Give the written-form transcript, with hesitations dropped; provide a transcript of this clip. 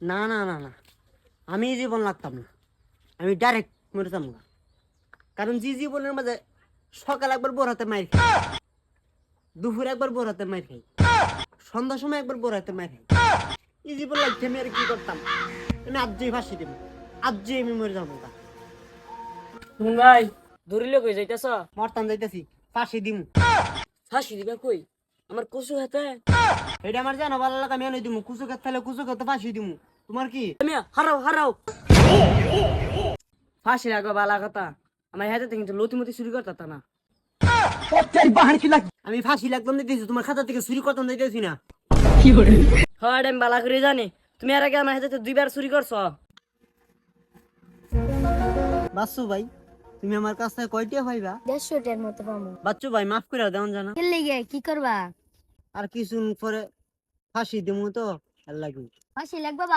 না না না না, আমি এই জীবন লাগতাম না, আমি ডাইরেক্ট মরতাম না। কারণ যে জীবনের মাঝে সকাল একবার বোর হাতে মাইর খাই, দুপুর একবার বোর হাতে মাইর খাই, সন্ধ্যার সময় একবার বোর হাতে মাইর খাই, এই জীবন লাগছে আমি আর কি করতাম? আমি আজই ফাঁসি দেবো, আজই আমি মরে যাবো গা। ভাই ধরিলে কই যাইতেছ? মরতাম যাইতেছি, ফাঁসি দিমু। ফাঁসি দিবা কই? আমার কচু হাতে এটা আমার জানো ভালো লাগে, আমি এনে দিমু। কুচু খেতে থাকলে কুচু খেতে ফাঁসি দিমু। তোমার কি? আমি হারাও হারাও ফাঁসি লাগো বালা কথা। আমার হাতে কিন্তু লতিমতি চুরি করতে না। আমি ফাঁসি লাগতাম দিতেছি, তোমার খাতা থেকে চুরি করতাম দিতেছি না। হয় আমি বালা করে জানি তুমি আর আগে আমার হাতে দুইবার চুরি করছ। বাচ্চু ভাই, তুমি আমার কাছ থেকে কয়টা পাইবা? 150টার মতো পাবো। বাচ্চু ভাই মাফ করে দেওয়ান জানা। খেললে গিয়ে কি করবা? আর কিছু পরে ফাঁসি দিমু তো, আর লাগবে। ফাঁসি লাগবে।